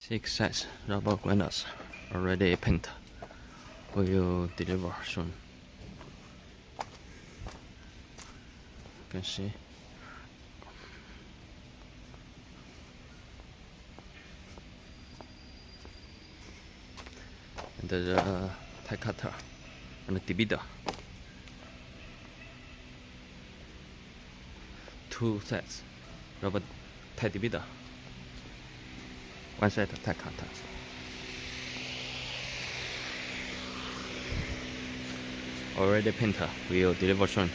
6 size rubber grinders already painted. Will deliver soon. You can see. And the tie cutter and the debeader. 2 sets rubber tie debeader. 1 set tie cutter. Already painted. Will deliver soon.